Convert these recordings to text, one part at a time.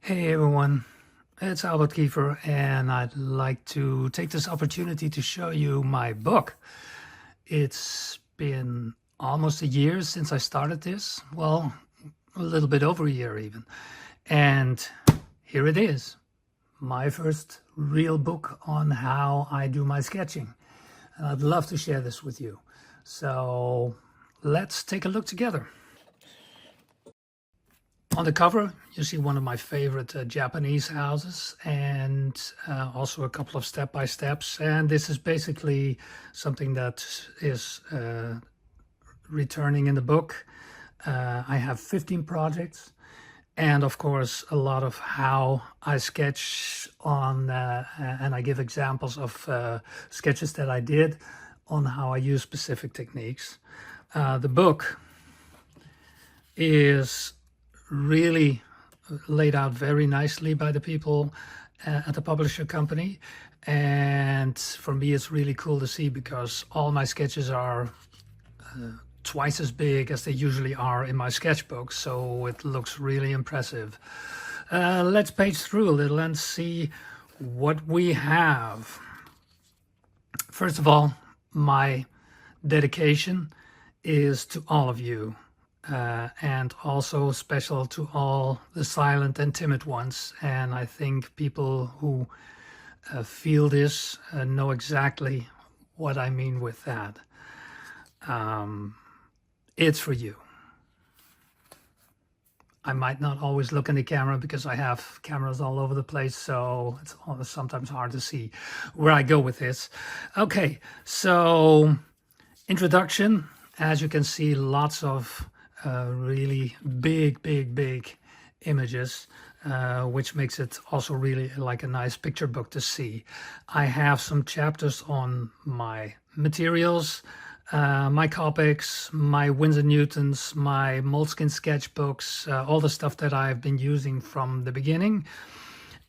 Hey everyone, it's Albert Kiefer, and I'd like to take this opportunity to show you my book. It's been almost a year since I started this, well, a little bit over a year even, and here it is, my first real book on how I do my sketching, and I'd love to share this with you. So let's take a look together. On the cover, you see one of my favorite Japanese houses, and also a couple of step-by-steps. And this is basically something that is returning in the book. I have 15 projects, and of course, a lot of how I sketch on, and I give examples of sketches that I did on how I use specific techniques. The book is really laid out very nicely by the people at the publisher company, and for me it's really cool to see because all my sketches are twice as big as they usually are in my sketchbook, so it looks really impressive. Let's page through a little and see what we have. First of all, my dedication is to all of you. And also special to all the silent and timid ones. And I think people who feel this know exactly what I mean with that. It's for you. I might not always look in the camera because I have cameras all over the place, so it's sometimes hard to see where I go with this. Okay, so introduction. As you can see, lots of really big images, which makes it also really like a nice picture book to see. I have some chapters on my materials, my Copics, my Winsor Newtons, my Moleskine sketchbooks, all the stuff that I've been using from the beginning.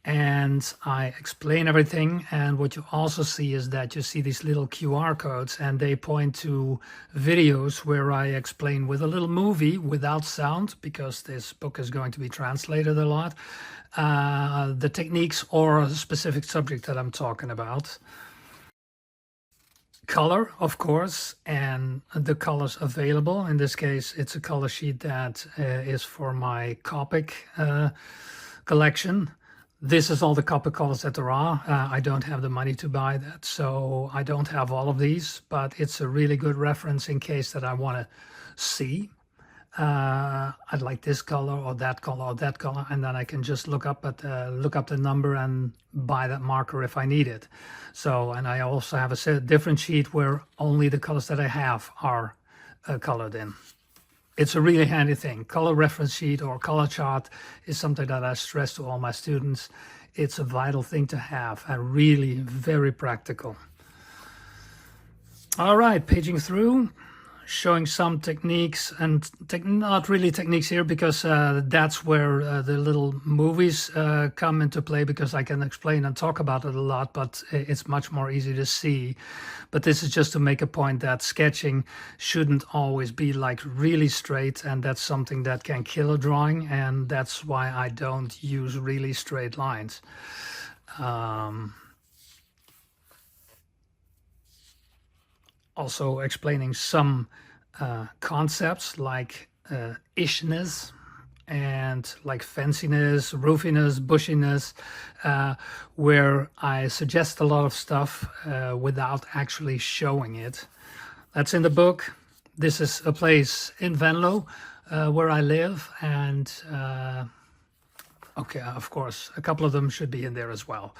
And I explain everything, and what you also see is that you see these little QR codes, and they point to videos where I explain with a little movie without sound, because this book is going to be translated a lot, the techniques or a specific subject that I'm talking about. Color, of course, and the colors available. In this case, it's a color sheet that is for my Copic collection. This is all the copper colors that there are. I don't have the money to buy that, so I don't have all of these, but it's a really good reference in case that I want to see. I'd like this color or that color or that color, and then I can just look up the number and buy that marker if I need it. So, and I also have a different sheet where only the colors that I have are colored in. It's a really handy thing. Color reference sheet or color chart is something that I stress to all my students. It's a vital thing to have and really very practical. All right, paging through, showing some techniques, and not really techniques here because that's where the little movies come into play, because I can explain and talk about it a lot, but it's much more easy to see. But this is just to make a point that sketching shouldn't always be like really straight, and that's something that can kill a drawing, and that's why I don't use really straight lines. Also explaining some concepts like ishness and like fenciness, roofiness, bushiness, where I suggest a lot of stuff without actually showing it. That's in the book. This is a place in Venlo where I live, and okay, of course, a couple of them should be in there as well.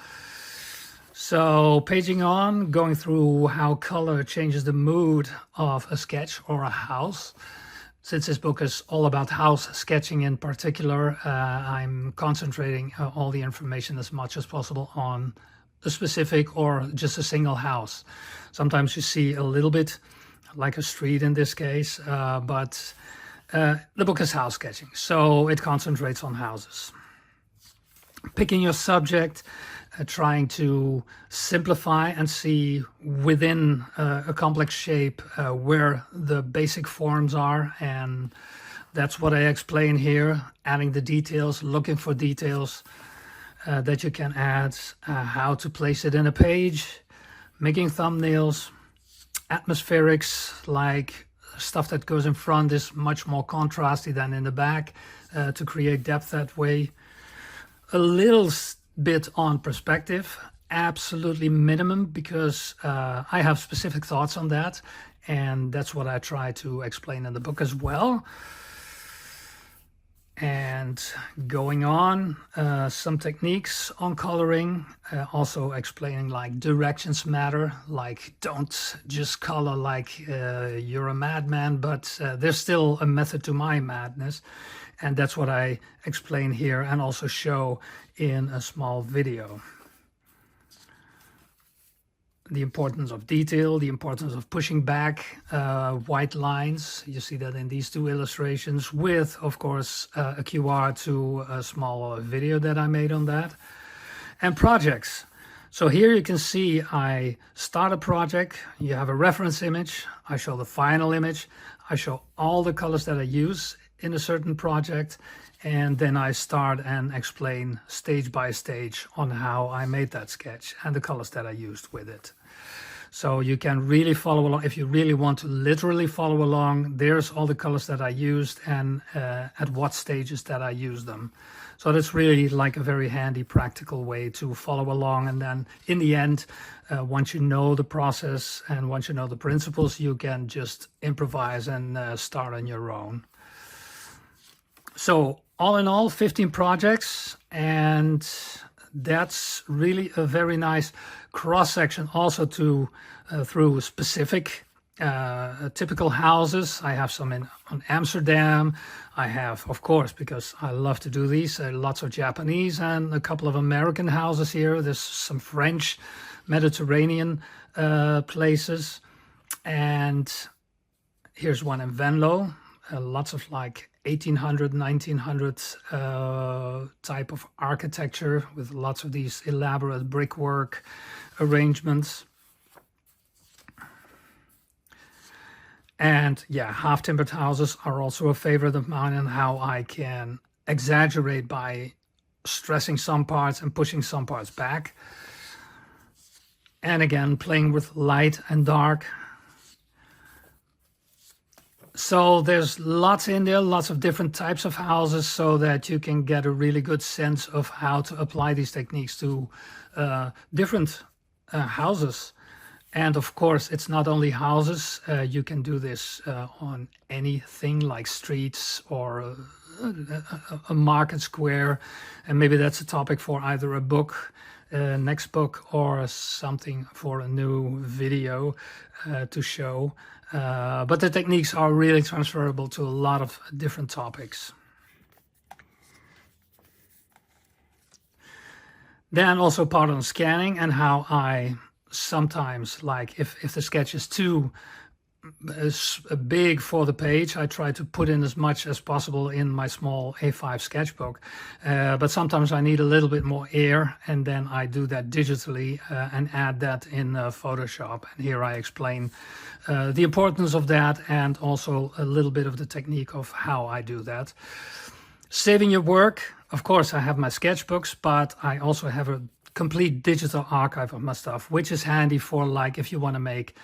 So paging on, going through how color changes the mood of a sketch or a house. Since this book is all about house sketching in particular, I'm concentrating all the information as much as possible on a specific or just a single house. Sometimes you see a little bit like a street in this case, but the book is house sketching, so it concentrates on houses. Picking your subject, trying to simplify and see within a complex shape where the basic forms are, and That's what I explain here, adding the details, looking for details that you can add, how to place it in a page, making thumbnails, atmospherics, like stuff that goes in front is much more contrasty than in the back to create depth that way. A little bit on perspective, absolutely minimum, because I have specific thoughts on that, and that's what I try to explain in the book as well. And going on, some techniques on coloring, also explaining like directions matter, like don't just color like you're a madman, but there's still a method to my madness, and that's what I explain here and also show in a small video. The importance of detail, the importance of pushing back white lines. You see that in these two illustrations with, of course, a QR to a small video that I made on that. And projects. So here you can see I start a project. You have a reference image. I show the final image. I show all the colors that I use in a certain project. And then I start and explain stage by stage on how I made that sketch and the colors that I used with it. So you can really follow along. If you really want to literally follow along, there's all the colors that I used and at what stages that I used them. So that's really like a very handy, practical way to follow along. And then in the end, once you know the process and once you know the principles, you can just improvise and start on your own. So all in all, 15 projects, and that's really a very nice cross-section also to through specific typical houses. I have some on Amsterdam. I have, of course, because I love to do these, lots of Japanese and a couple of American houses here. There's some French, Mediterranean places, and here's one in Venlo. Lots of like 1800, 1900 type of architecture with lots of these elaborate brickwork arrangements. And yeah, half-timbered houses are also a favorite of mine, and how I can exaggerate by stressing some parts and pushing some parts back. And again, playing with light and dark. So there's lots in there, lots of different types of houses, so that you can get a really good sense of how to apply these techniques to different houses. And of course, it's not only houses. You can do this on anything like streets or a market square. And maybe that's a topic for either a book, next book, or something for a new video to show. But the techniques are really transferable to a lot of different topics. Then also part on scanning and how I sometimes, like if the sketch is too big for the page, I try to put in as much as possible in my small A5 sketchbook. But sometimes I need a little bit more air, and then I do that digitally and add that in Photoshop. And here I explain the importance of that, and also a little bit of the technique of how I do that. Saving your work. Of course, I have my sketchbooks, but I also have a complete digital archive of my stuff, which is handy for, like, if you want to make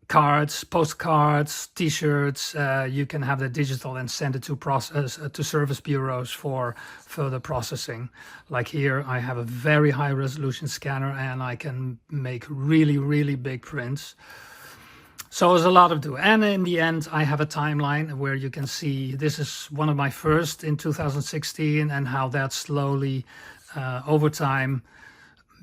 cards, postcards, t-shirts, you can have the digital and send it to service bureaus for further processing. Like here, I have a very high resolution scanner, and I can make really, really big prints. So there's a lot of do. And in the end, I have a timeline where you can see this is one of my first in 2016, and how that slowly over time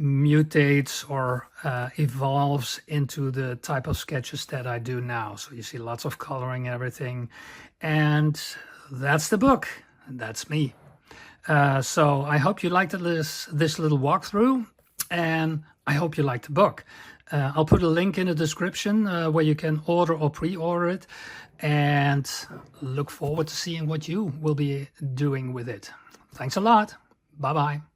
mutates or evolves into the type of sketches that I do now. So you see lots of coloring and everything. And that's the book. That's me. So I hope you liked this little walkthrough, and I hope you liked the book. I'll put a link in the description where you can order or pre-order it, and look forward to seeing what you will be doing with it. Thanks a lot. Bye-bye.